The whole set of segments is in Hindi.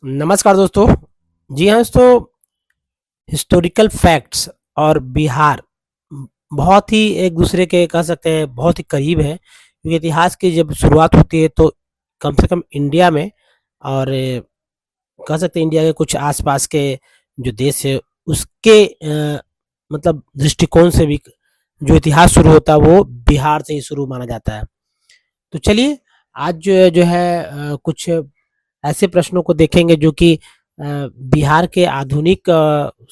नमस्कार दोस्तों। जी हाँ दोस्तों, हिस्टोरिकल फैक्ट्स और बिहार बहुत ही एक दूसरे के कह सकते हैं बहुत ही करीब है, क्योंकि इतिहास की जब शुरुआत होती है तो कम से कम इंडिया में और कह सकते हैं इंडिया के कुछ आसपास के जो देश है उसके मतलब दृष्टिकोण से भी जो इतिहास शुरू होता है वो बिहार से ही शुरू माना जाता है। तो चलिए आज जो है कुछ ऐसे प्रश्नों को देखेंगे जो कि बिहार के आधुनिक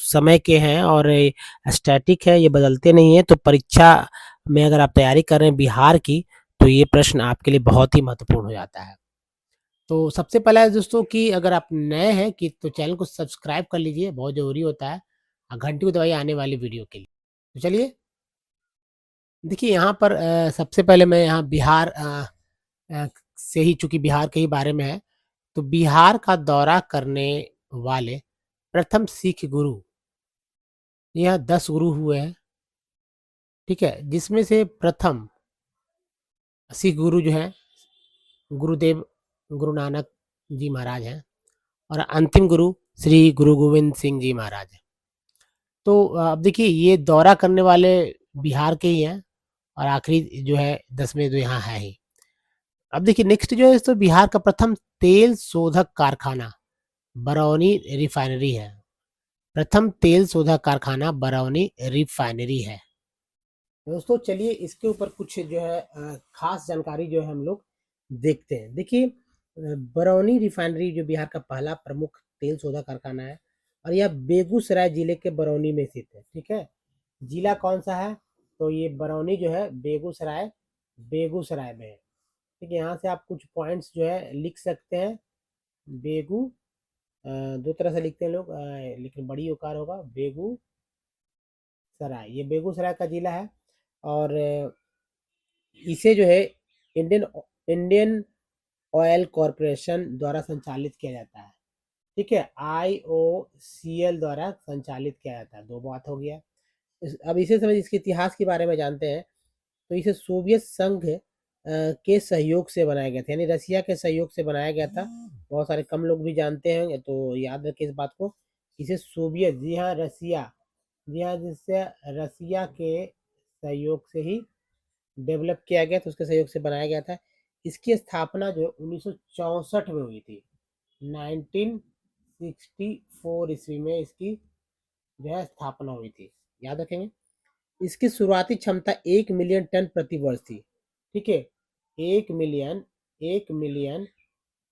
समय के हैं और स्टैटिक है, ये बदलते नहीं हैं। तो परीक्षा में अगर आप तैयारी कर रहे हैं बिहार की, तो ये प्रश्न आपके लिए बहुत ही महत्वपूर्ण हो जाता है। तो सबसे पहला है दोस्तों कि अगर आप नए हैं कि तो चैनल को सब्सक्राइब कर लीजिए, बहुत ज़रूरी होता है। घंटी को दबाइए आने वाली वीडियो के लिए। तो चलिए देखिए यहाँ पर सबसे पहले मैं यहाँ बिहार से ही, चूँकि बिहार के ही बारे में है, तो बिहार का दौरा करने वाले प्रथम सिख गुरु, यहाँ 10 गुरु हुए हैं, ठीक है? जिसमें से प्रथम सिख गुरु जो हैं, गुरुदेव गुरु नानक जी महाराज हैं और अंतिम गुरु श्री गुरु गोविंद सिंह जी महाराज हैं। तो अब देखिए ये दौरा करने वाले बिहार के ही हैं और आखिरी जो है 10वें जो यहाँ है ही। अब देखिए नेक्स्ट जो है तो बिहार का प्रथम तेल शोधक कारखाना बरौनी रिफाइनरी है। प्रथम तेल शोधक कारखाना बरौनी रिफाइनरी है। दोस्तों चलिए इसके ऊपर कुछ जो है खास जानकारी जो है हम लोग देखते हैं। देखिए बरौनी रिफाइनरी जो बिहार का पहला प्रमुख तेल शोधक कारखाना है और यह बेगूसराय जिले के बरौनी में स्थित है, ठीक है? जिला कौन सा है? तो ये बरौनी जो है बेगूसराय बेगूसराय में है, ठीक है? यहाँ से आप कुछ पॉइंट्स जो है लिख सकते हैं। बेगू दो तरह से लिखते हैं लोग, लेकिन बड़ी उकार होगा बेगूसराय, ये बेगूसराय का जिला है। और इसे जो है इंडियन इंडियन ऑयल कॉरपोरेशन द्वारा संचालित किया जाता है, ठीक है? IOCL द्वारा संचालित किया जाता है। दो बात हो गया। अब इसे समझ इसके इतिहास के बारे में जानते हैं। तो इसे सोवियत संघ के सहयोग से बनाया गया था, यानी रसिया के सहयोग से बनाया गया था। बहुत सारे कम लोग भी जानते हैं, तो याद रखें इस बात को। इसे सोवियत, जी हाँ रसिया, जी हाँ, जिससे रसिया के सहयोग से ही डेवलप किया गया था, उसके सहयोग से बनाया गया था। इसकी स्थापना जो 1964 में हुई थी। 1964 ईस्वी में इसकी जो है स्थापना हुई थी, याद रखेंगे। इसकी शुरुआती क्षमता 1 मिलियन टन प्रति वर्ष थी, ठीक है? 1 मिलियन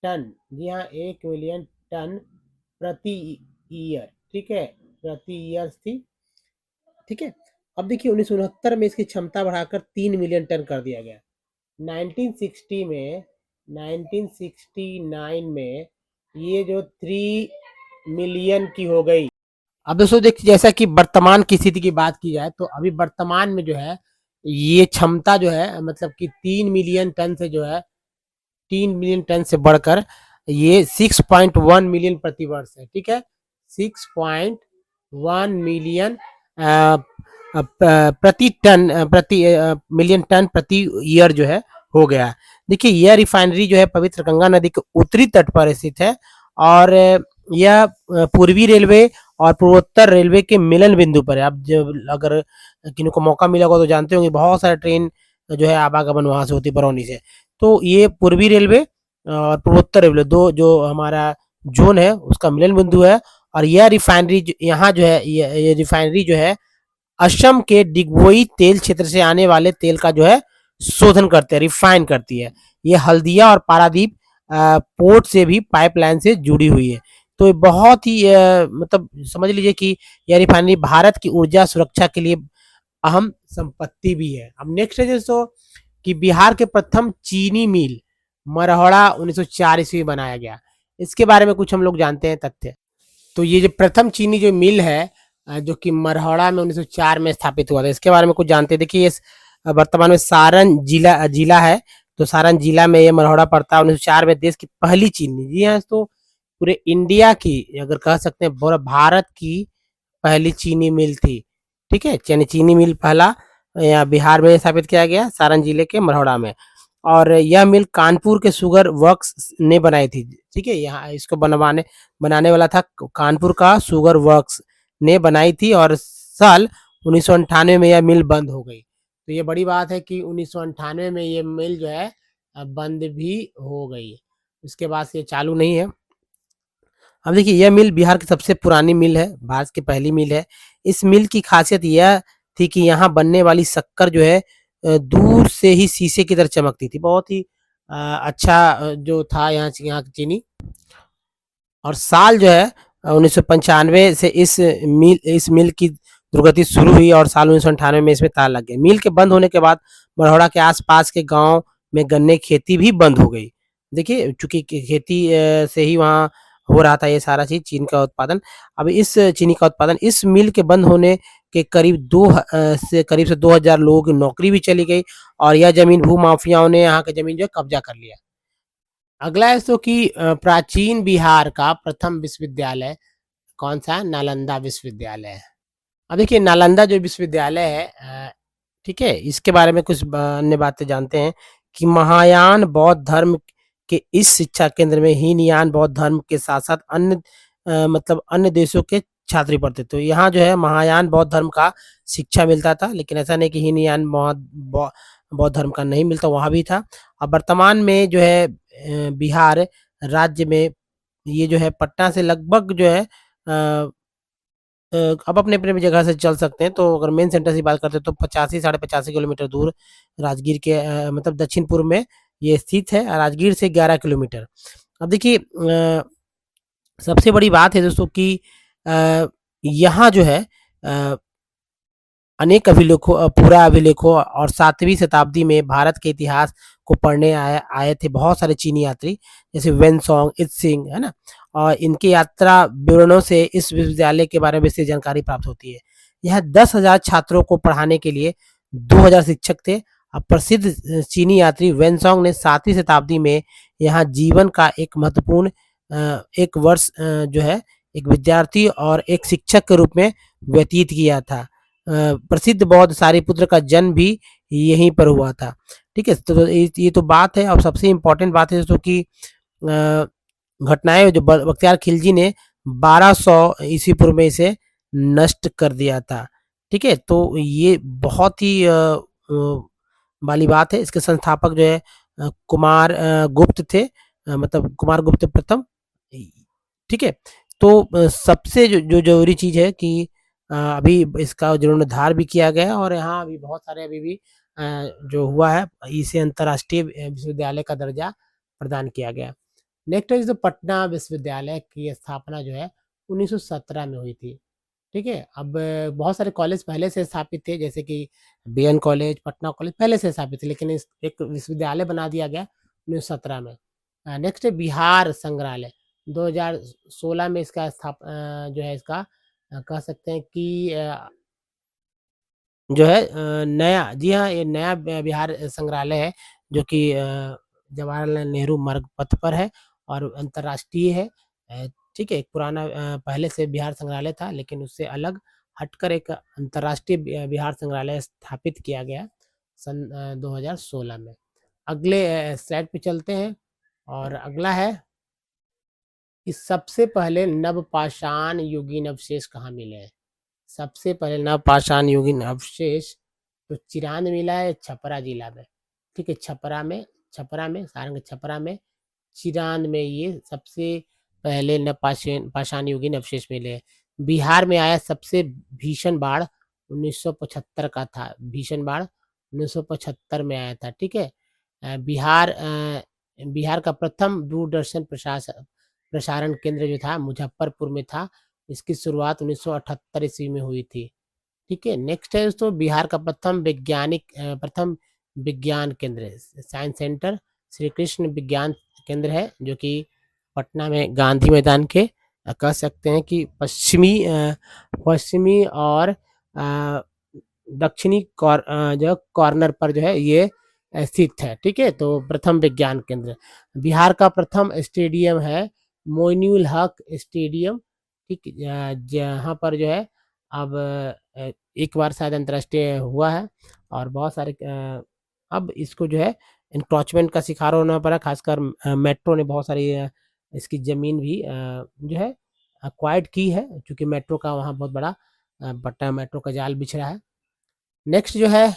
टन, जी हाँ 1 मिलियन टन प्रति ईयर, ठीक है? प्रति ईयर थी, ठीक है? अब देखिए 1969 में इसकी क्षमता बढ़ाकर 3 मिलियन टन कर दिया गया। 1960 में 1969 में ये जो 3 मिलियन की हो गई। अब दोस्तों देखिए जैसा कि वर्तमान की स्थिति की बात की जाए तो अभी वर्तमान में जो है ये क्षमता जो है मतलब कि 3 मिलियन टन से जो है 3 मिलियन टन से बढ़कर ये 6.1 मिलियन प्रति वर्ष है, ठीक है? 6.1 मिलियन प्रति टन प्रति मिलियन टन प्रति ईयर जो है हो गया। देखिए यह रिफाइनरी जो है पवित्र गंगा नदी के उत्तरी तट पर स्थित है और यह पूर्वी रेलवे और पूर्वोत्तर रेलवे के मिलन बिंदु पर है। अब जब अगर किन्हीं को मौका मिला होगा तो जानते होंगे बहुत सारे ट्रेन जो है आवागमन वहां से होती है बरौनी से। तो ये पूर्वी रेलवे और पूर्वोत्तर रेलवे दो जो हमारा जोन है उसका मिलन बिंदु है। और यह रिफाइनरी यहाँ जो है ये रिफाइनरी जो है असम के डिगबोई तेल क्षेत्र से आने वाले तेल का जो है शोधन करते हैं, रिफाइन करती है। ये हल्दिया और पारादीप पोर्ट से भी पाइपलाइन से जुड़ी हुई है। तो ये बहुत ही मतलब समझ लीजिए कि यह रिफाइनरी भारत की ऊर्जा सुरक्षा के लिए अहम संपत्ति भी है। अब नेक्स्ट है दोस्तों कि बिहार के प्रथम चीनी मिल मरहड़ा 1904 ईस्वी में बनाया गया। इसके बारे में कुछ हम लोग जानते हैं तथ्य। तो ये जो प्रथम चीनी जो मिल है जो कि मरहड़ा में 1904 में स्थापित हुआ था, इसके बारे में कुछ जानते हैं। देखिए वर्तमान में सारण जिला जिला है, तो सारण जिला में ये मरहड़ा पड़ता है। 1904 में देश की पहली चीनी, जी हाँ, तो पूरे इंडिया की अगर कह सकते हैं पूरा भारत की पहली चीनी मिल थी, ठीक है? यानी चीनी मिल पहला यहाँ बिहार में स्थापित किया गया सारण जिले के मरहड़ा में। और यह मिल कानपुर के शुगर वर्क्स ने बनाई थी। ठीक है, यहाँ इसको बनवाने बनाने वाला था कानपुर का शुगर वर्क्स ने बनाई थी और साल 1998 में यह मिल बंद हो गई। तो ये बड़ी बात है कि 1998 में ये मिल जो है बंद भी हो गई। उसके बाद से ये चालू नहीं है। अब देखिए यह मिल बिहार की सबसे पुरानी मिल है, भारत की पहली मिल है। इस मिल की खासियत यह थी कि यहाँ बनने वाली शक्कर जो है दूर से ही शीशे की तरह चमकती थी। बहुत ही अच्छा जो था यहाँ की चीनी। और साल जो है 1995 से इस मिल की दुर्गति शुरू हुई और साल 1998 में इसमें ताला लग गया। मिल के बंद होने के बाद मढ़ौरा के आसपास के गांव में गन्ने की खेती भी बंद हो गई। देखिए चूंकि खेती से ही वहाँ हो रहा था ये सारा चीज चीन का उत्पादन। अब इस चीनी का उत्पादन इस मिल के बंद होने के करीब से 2000 लोगों की नौकरी भी चली गई और यह जमीन भू माफियाओं ने यहाँ की जमीन जो है कब्जा कर लिया। अगला है सो कि प्राचीन बिहार का प्रथम विश्वविद्यालय कौन सा है? नालंदा विश्वविद्यालय है। अब देखिए नालंदा जो विश्वविद्यालय है ठीक है, इसके बारे में कुछ अन्य बातें जानते हैं कि महायान बौद्ध धर्म के इस शिक्षा केंद्र में हीनयान बौद्ध धर्म के साथ साथ अन्य मतलब अन्य देशों के छात्र भी पढ़ते। तो यहाँ जो है महायान बौद्ध धर्म का शिक्षा मिलता था, लेकिन ऐसा नहीं कि हीनयान बौद्ध धर्म का नहीं मिलता, वहाँ भी था। अब वर्तमान में जो है बिहार राज्य में ये जो है पटना से लगभग जो है अब अपने-अपने जगह से चल सकते हैं। तो अगर मेन सेंटर की बात करते हैं तो 85 साढ़े 85 किलोमीटर दूर राजगीर के मतलब दक्षिण पूर्व में ये स्थित है। राजगीर से 11 किलोमीटर। अब देखिए सबसे बड़ी बात है दोस्तों कि यहाँ जो है अ, अनेक अभिलेखों पूरा अभिलेखों और 7वीं शताब्दी में भारत के इतिहास को पढ़ने आए आए थे बहुत सारे चीनी यात्री, जैसे वेनसोंग, इत्सिंग, है ना? और इनकी यात्रा विवरणों से इस विश्वविद्यालय के बारे में विस्तृत जानकारी प्राप्त होती है। यहाँ 10,000 छात्रों को पढ़ाने के लिए 2000 शिक्षक थे। प्रसिद्ध चीनी यात्री वेनसोंग ने 7वीं शताब्दी में यहाँ जीवन का एक महत्वपूर्ण 1 वर्ष जो है एक विद्यार्थी और एक शिक्षक के रूप में व्यतीत किया था। प्रसिद्ध बौद्ध सारिपुत्र का जन्म भी यहीं पर हुआ था। ठीक है, तो ये तो बात है। और सबसे इम्पोर्टेंट बात है दोस्तों कि घटनाएं जो बख्तियार खिलजी ने 1200 ईस्वी पूर्व में इसे नष्ट कर दिया था। ठीक है, तो ये बहुत ही वाली बात है। इसके संस्थापक जो है कुमार गुप्त थे, मतलब कुमार गुप्त प्रथम। ठीक है, तो सबसे जो जरूरी चीज है कि अभी इसका जीर्णोद्धार भी किया गया और यहाँ अभी बहुत सारे अभी भी जो हुआ है इसे अंतर्राष्ट्रीय विश्वविद्यालय का दर्जा प्रदान किया गया। नेक्स्ट है जो पटना विश्वविद्यालय की स्थापना जो है 1917 में हुई थी। ठीक है, अब बहुत सारे कॉलेज पहले से स्थापित थे, जैसे कि बीएन कॉलेज, पटना कॉलेज पहले से स्थापित थे, लेकिन इस एक विश्वविद्यालय बना दिया गया 1917 में। नेक्स्ट है बिहार संग्रहालय। 2016 में इसका जो है इसका कह सकते हैं कि जो है नया, जी हाँ, ये नया बिहार संग्रहालय है जो कि जवाहरलाल नेहरू मार्ग पथ पर है और अंतर्राष्ट्रीय है। ठीक है, एक पुराना पहले से बिहार संग्रहालय था, लेकिन उससे अलग हटकर एक अंतर्राष्ट्रीय बिहार संग्रहालय स्थापित किया गया सन 2016 में। अगले स्लाइड पे चलते हैं और अगला है कि सबसे पहले नवपाषाण युगीन अवशेष कहाँ मिले हैं? सबसे पहले नवपाषाण युगीन अवशेष तो चिरांद मिला है छपरा जिला में। ठीक है, छपरा में सारंग छपरा में चिरांद में ये सबसे पहले नवपाषाण पाषाण युगीन अवशेष मिले हैं। बिहार में आया सबसे भीषण बाढ़ 1975 का था। भीषण बाढ़ 1975 में आया था। ठीक है, बिहार का प्रथम दूरदर्शन प्रसारण केंद्र जो था मुजफ्फरपुर में था। इसकी शुरुआत 1978 ईस्वी में हुई थी। ठीक है, नेक्स्ट है दोस्तों बिहार का प्रथम विज्ञान केंद्र साइंस सेंटर श्री कृष्ण विज्ञान केंद्र है, जो कि पटना में गांधी मैदान के कह सकते हैं कि पश्चिमी और दक्षिणी जो कॉर्नर पर जो है ये स्थित है। ठीक है, तो प्रथम विज्ञान केंद्र बिहार का प्रथम स्टेडियम है मोइनुल हक स्टेडियम। ठीक, जहाँ पर जो है अब एक बार शायद अंतर्राष्ट्रीय हुआ है और बहुत सारे अब इसको जो है एनक्रोचमेंट का शिकार होना पड़ा, खासकर मेट्रो ने बहुत सारी इसकी ज़मीन भी जो है एक्वायर्ड की है, चूँकि मेट्रो का वहाँ बहुत बड़ा पट्टा मेट्रो का जाल बिछ रहा है। नेक्स्ट जो है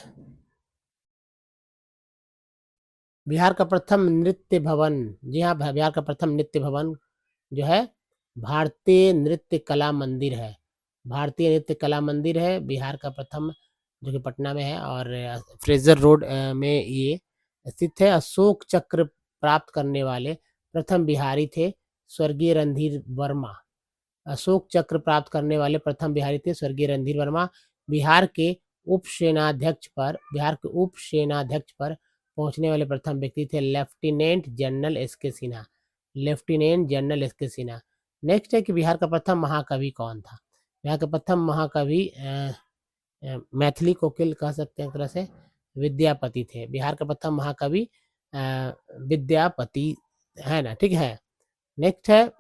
बिहार का प्रथम नृत्य भवन, जी हाँ, बिहार का प्रथम नृत्य भवन जो है भारतीय नृत्य कला मंदिर है। भारतीय नृत्य कला मंदिर है बिहार का प्रथम, जो कि पटना में है और फ्रेज़र रोड में ये स्थित है। अशोक चक्र प्राप्त करने वाले प्रथम बिहारी थे स्वर्गीय रणधीर वर्मा। अशोक चक्र प्राप्त करने वाले प्रथम बिहारी थे स्वर्गीय रणधीर वर्मा। बिहार के उप सेनाध्यक्ष पर पहुंचने वाले प्रथम व्यक्ति थे लेफ्टिनेंट जनरल एस के सिन्हा। लेफ्टिनेंट जनरल एस के सिन्हा। नेक्स्ट है कि बिहार का प्रथम महाकवि कौन था? बिहार का प्रथम महाकवि मैथिली कोकिल कह सकते हैं एक तरह से, विद्यापति थे। बिहार का प्रथम महाकवि विद्यापति है ना, ठीक है। नेक्स्ट है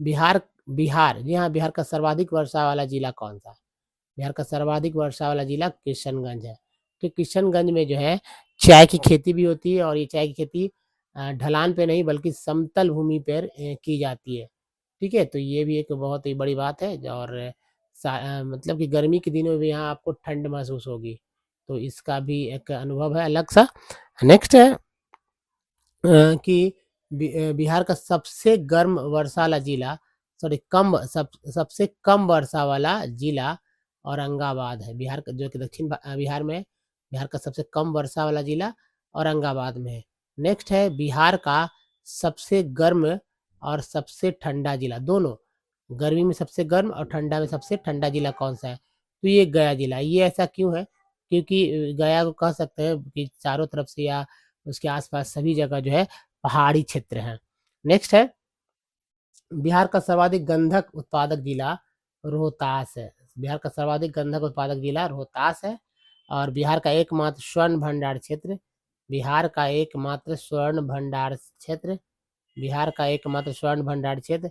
बिहार बिहार जी हाँ, बिहार का सर्वाधिक वर्षा वाला जिला कौन सा है? बिहार का सर्वाधिक वर्षा वाला जिला किशनगंज है। कि किशनगंज में जो है चाय की खेती भी होती है और ये चाय की खेती ढलान पे नहीं बल्कि समतल भूमि पर की जाती है। ठीक है? तो ये भी एक बहुत ही बड़ी बात है और मतलब कि गर्मी के दिनों में भी यहाँ आपको ठंड महसूस होगी। तो इसका भी एक अनुभव है अलग-सा। नेक्स्ट है कि बिहार का सबसे गर्म वर्षा वाला जिला सॉरी कम सब सबसे कम वर्षा वाला जिला औरंगाबाद है। बिहार का जो कि बिहार में बिहार का सबसे कम वर्षा वाला जिला औरंगाबाद में है। नेक्स्ट है बिहार का सबसे गर्म और सबसे ठंडा जिला दोनों, गर्मी में सबसे गर्म और ठंडा में सबसे ठंडा जिला कौन-सा है? तो ये गया जिला। ये ऐसा क्यों है? क्योंकि गया को कह सकते हैं कि चारों तरफ से या उसके आस-पास सभी जगह जो है पहाड़ी क्षेत्र हैं। नेक्स्ट है बिहार का सर्वाधिक गंधक उत्पादक जिला रोहतास है। बिहार का सर्वाधिक गंधक उत्पादक जिला रोहतास है और बिहार का एकमात्र स्वर्ण भंडार क्षेत्र बिहार का एकमात्र स्वर्ण भंडार क्षेत्र बिहार का एकमात्र स्वर्ण भंडार क्षेत्र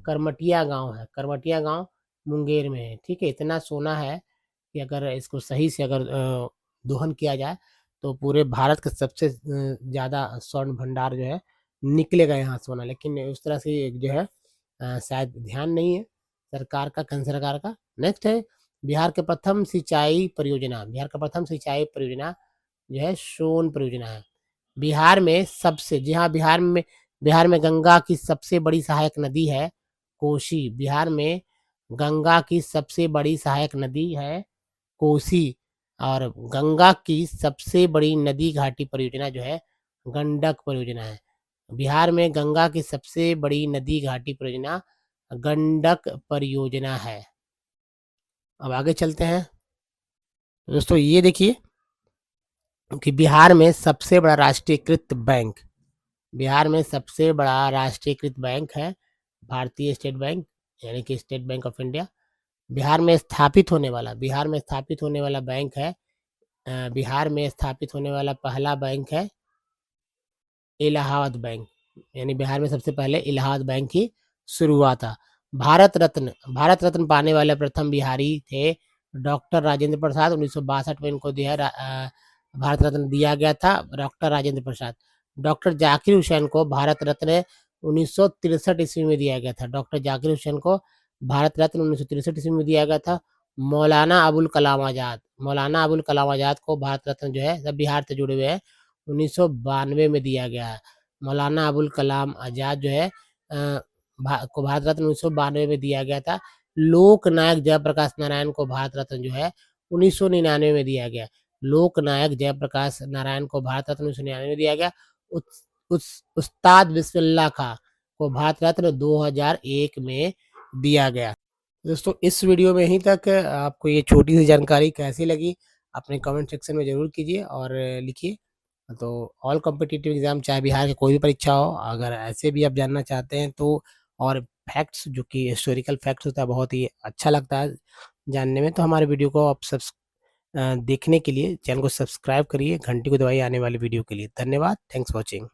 करमटिया गाँव है। करमटिया गाँव मुंगेर में है। ठीक है? इतना सोना है कि अगर इसको सही से अगर दोहन किया जाए तो पूरे भारत का सबसे ज़्यादा स्वर्ण भंडार जो है निकलेगा यहाँ सोना। लेकिन उस तरह से जो है शायद ध्यान नहीं है सरकार का, केंद्र सरकार का। नेक्स्ट है बिहार के प्रथम सिंचाई परियोजना, बिहार का प्रथम सिंचाई परियोजना जो है सोन परियोजना है। बिहार में सबसे जी हाँ, बिहार में गंगा की सबसे बड़ी सहायक नदी है कोसी। बिहार में गंगा की सबसे बड़ी सहायक नदी है कोसी और गंगा की सबसे बड़ी नदी घाटी परियोजना जो है गंडक परियोजना है। बिहार में गंगा की सबसे बड़ी नदी घाटी परियोजना गंडक परियोजना है। अब आगे चलते हैं। दोस्तों ये देखिए कि बिहार में सबसे बड़ा राष्ट्रीयकृत बैंक बिहार में सबसे बड़ा राष्ट्रीयकृत बैंक है भारतीय स्टेट बैंक यानी कि state bank of India. Bihar में स्थापित होने वाला बैंक है बिहार में स्थापित होने वाला पहला बैंक है इलाहाबाद बैंक, यानी बिहार में सबसे पहले इलाहाबाद बैंक की शुरुआत था। भारत रत्न पाने वाले प्रथम बिहारी थे डॉक्टर राजेंद्र प्रसाद। 1962 में इनको भारत रत्न दिया गया था डॉक्टर राजेंद्र प्रसाद। डॉक्टर जाकिर हुसैन को भारत रत्न 1963 ईस्वी में दिया गया था। डॉक्टर जाकिर हुसैन को भारत रत्न 1963 ईस्वी में दिया गया था। मौलाना अबुल कलाम आज़ाद को भारत रत्न जो है सब बिहार से जुड़े हुए हैं 1992 में दिया गया है। मौलाना अबुल कलाम आज़ाद जो है को भारत रत्न 1992 में दिया गया था। लोकनायक जयप्रकाश नारायण को भारत रत्न जो है 1999 में दिया गया। लोकनायक जयप्रकाश नारायण को भारत रत्न 1999 में दिया गया। उस्ताद बिस्मिल्लाह खां को भारत रत्न 2001 में दिया गया। दोस्तों इस वीडियो में यहीं तक। आपको ये छोटी सी जानकारी कैसी लगी अपने कमेंट सेक्शन में ज़रूर कीजिए और लिखिए। तो ऑल कॉम्पिटिटिव एग्ज़ाम चाहे बिहार की कोई भी परीक्षा हो, अगर ऐसे भी आप जानना चाहते हैं तो और फैक्ट्स जो कि हिस्टोरिकल फैक्ट्स होता है बहुत ही अच्छा लगता है जानने में, तो हमारे वीडियो को आप देखने के लिए चैनल को सब्सक्राइब करिए, घंटी को दबाइए आने वाली वीडियो के लिए। धन्यवाद, थैंक्स फॉर वॉचिंग।